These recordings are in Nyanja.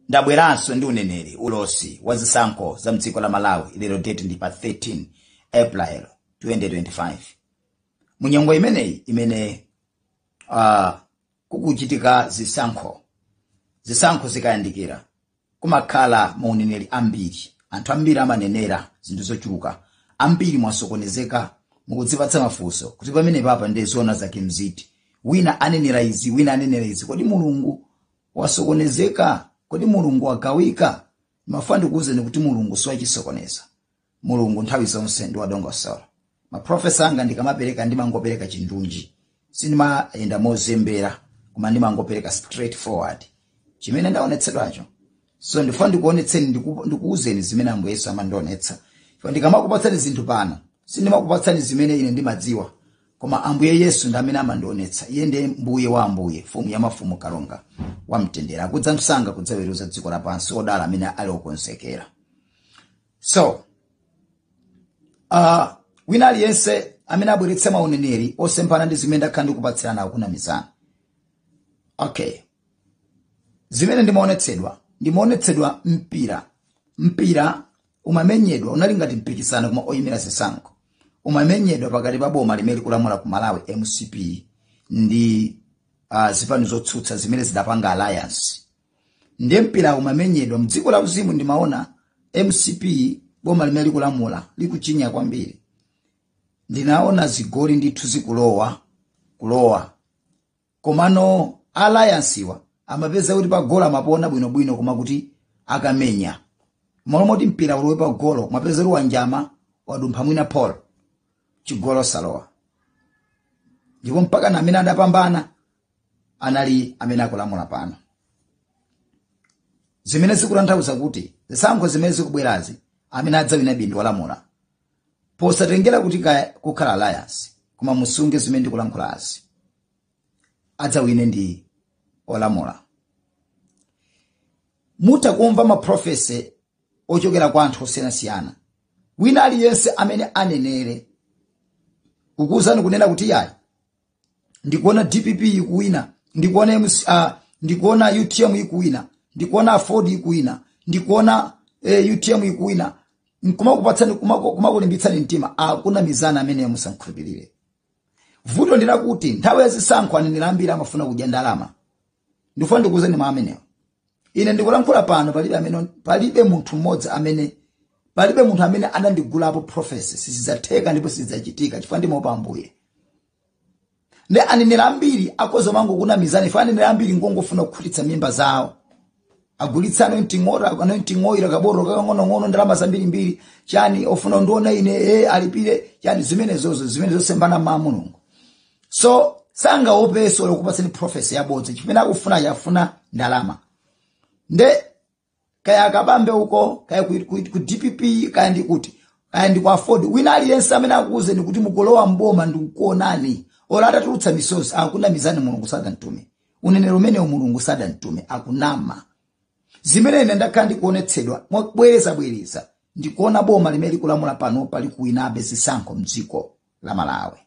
Ndabweranso ndi uneneri ulosi wa zisankho za mdziko la Malawi lero date ndi pa 13 April 2025. Munyengo imeneyi imene kukuchitika zisankho zikayandikira kumakhala mauneneri ambiri, anthu ambiri amanenera zinthu zochuluka, ambiri mwasokonezeka mukudzipatsa mafunso kuti pamene papa ndi zona zake mziti, wina anenera izi, wina anenera izi, kodi Mulungu wasokonezeka? Kodi Mulungu wagawika? Mafandi kuuzeni kuti Mulungu siwachisokoneza. Mulungu nthawi zonse ndi wadongosolo. Maprofesa anga ndikamapereka ndimangopereka chindunji, sindimayenda mozembera, koma ndimangopereka straightforward chimene ndaonetsedwacho. So ndifandi kuonetseni ndikuuzeni zimene Ambuye Yesu amandionetsa. Chifukwa ndikamakupatsani zinthu pano, sindimakupatsani zimene ine ndimadziwa, koma Ambuye Yesu ndi amene amandionetsa. Iye ndiye Mbuye wa ambuye, mfumu ya mafumu, kalonga wa mtendera, akudza msanga kudzaweruza dziko lapansi, odala amene ali okonzekera. So wina aliyense amene abweretsa mauneneri osemphana ndi zimene ndakhala ndikupatsirana akunamizana. Okay, zimene ndimaonetsedwa mpira umamenyedwa, unali ngati mpikisano koma oyimira zisankho. Umamenyedwa pakati pa boma limene likulamula ku Malawi MCP ndi zipani zotsutsa zimene zidapanga alliance. Ndiye mpira umamenyedwa mdziko la uzimu. Ndimaona MCP, boma limene likulamula, likuchinya kwambiri. Ndinaona zigoli ndithu zikulowa komano alliance iwa amapeza kuti pa gola amapona bwinobwino, koma kuti akamenya molomoti mpira ulowe pa golo mapeza ruwa njama wadumpha mwina Paul chigolo salowa. Ndipo mpaka na amene adapambana anali amene akulamula pano. Zimene zikutanthauza kuti zisankho zimene zikubwerazi amene adzawina bindu walamula, posatengera kuti kukhala alliance, koma musunge zimene ndikulankhulazi, adzawine ndi olamula. Mutakumva maprofese ochokera kwa anthu osiyanasiyana. Wina aliyense amene anenere kukuuzani kunena kuti yayi ndikuona DPP ikuwina, ndikuona UTM ikuwina, ndikuona Ford ikuwina, ndikuona UTM ikuwina, kumakupatsani kumakulimbitsani mtima, akuna mizana amene musankhulupirire. Vuto ndila kuti nthawi ya zisankho anenera ambiri amafuna kudya ndalama. Ndifuna ndikuuzeni mwa amenewa. Ine ndikulankhula pano palibe munthu amene anandigulapo prophecy sizidzatheka ndipo sizidzachitika, chifukwa ndimopa Ambuye. Ne anenera ambiri akozo mango kuna mizani, fani anenera ambiri ngongofuna kukhutitsa mimba zawo. Agulitsa anointing oil kaboro kangono ndalama zambiri chani ofuna ndiona ine alipire chani zimene zosembana mwa Mulungu. So sanga opeso lokupatsani prophecy yabodza, chimene akufuna yafuna ndalama. Nde kaya kabambe uko, kaya ku DPP, kaya ndikuti, kaya ndi kwa Ford, wina aliyense amene akuuze ndikuti mukolowa mboma ndikuonani olata tulutsa misozi, akuna mizani Mulungu sadantume. Unenero umene Mulungu sadantume akunama. Zimene ine ndakhala ndikuonetsedwa bwereza ndikuona boma limene likulamula pano pali kuwinabe zisankho mdziko la Malawi.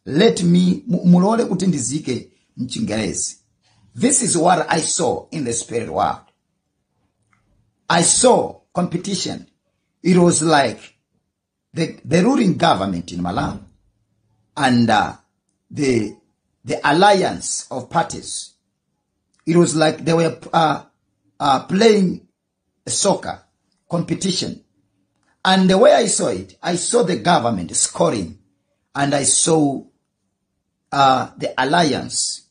Let me mulole kuti ndizike mchingerezi. This is what I saw in the spirit world. I saw competition. It was like the ruling government in Malawi and the alliance of parties. It was like they were playing a soccer competition. And the way I saw it, I saw the government scoring, and I saw the alliance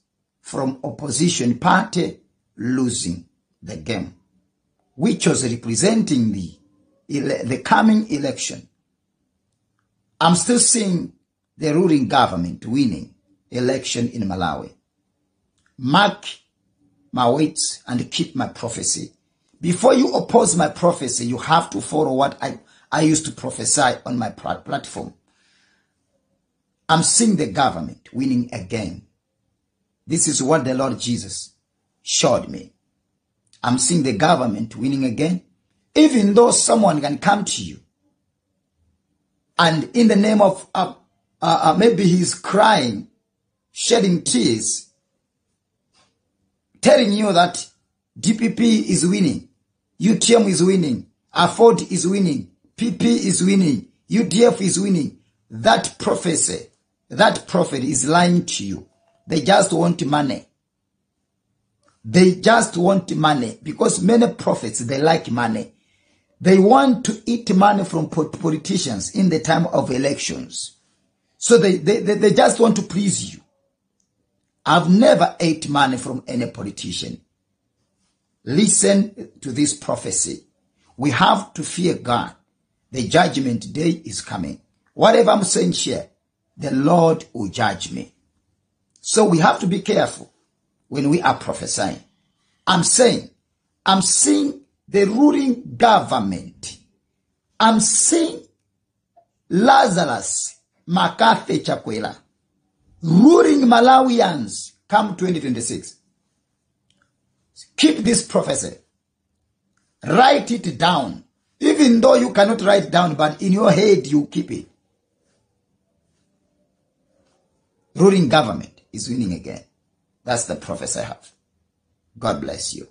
from opposition party losing the game, which was representing the coming election. I'm still seeing the ruling government winning election in Malawi. Mark my words and keep my prophecy. Before you oppose my prophecy, you have to follow what I used to prophesy on my platform. I'm seeing the government winning again. This is what the Lord Jesus showed me. I'm seeing the government winning again. Even though someone can come to you and in the name of, maybe he's crying, shedding tears, telling you that DPP is winning. UTM is winning. Afford is winning. PP is winning. UDF is winning. That prophecy, that prophet is lying to you. They just want money. They just want money because many prophets, they like money. They want to eat money from politicians in the time of elections. So they just want to please you. I've never ate money from any politician. Listen to this prophecy. We have to fear God. The judgment day is coming. Whatever I'm saying here, the Lord will judge me. So we have to be careful when we are prophesying. I'm seeing the ruling government. I'm seeing Lazarus Makathi Chakwera ruling Malawians come 2026. Keep this prophecy. Write it down. Even though you cannot write down, but in your head you keep it. Ruling government is winning again. That's the prophecy I have. God bless you.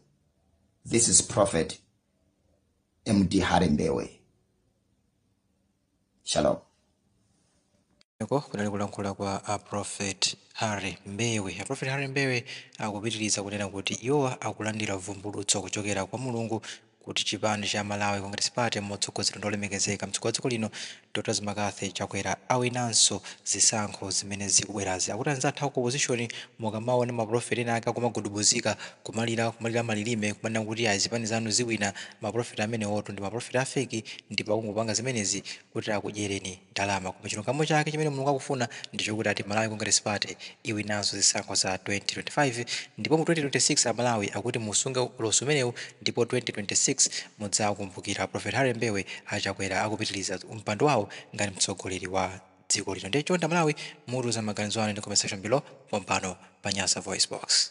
This is Prophet MD Harry Mbewe. Shalom. Kunali kulankhula kwa Prophet Harry Mbewe. Prophet Harry Mbewe akupitiriza kunena kuti iwo akulandira vumbulutso kuchokera kwa Mulungu kuti chipani cha Malawi Congress Party motsogozedwa ndi olemekezeka mtsogoleri wa dziko lino Dr. Makathi Chakwera awinanso zisankho zimene zikubwerazi. Akuti anzathu ku opposition mukamaona maprofeti ena ake akumagudubuzika kumalira malilime kumanena kuti azipani zanu ziwina, maprofeti amene oto ndi maprofeti afeki ndipo akungopanga zimenezi kuti akudyereni ndalama. Koma chilungamo chake chimene Mulungu akufuna ndichokuti ati Malawi Congress Party iwinanso zisankho za 2025 ndipo mu 2026 Amalawi akuti musunge ulosi umenewu ndipo 2026 mudzakumbukira Prophet Harry Mbewe Chakwera akupitiriza umpando wawo ngati mtsogoleri wa dziko lino. Ndicho Malawi mutu za maganizo anu ndi comment section below pompano pa Nyasa Voice Box.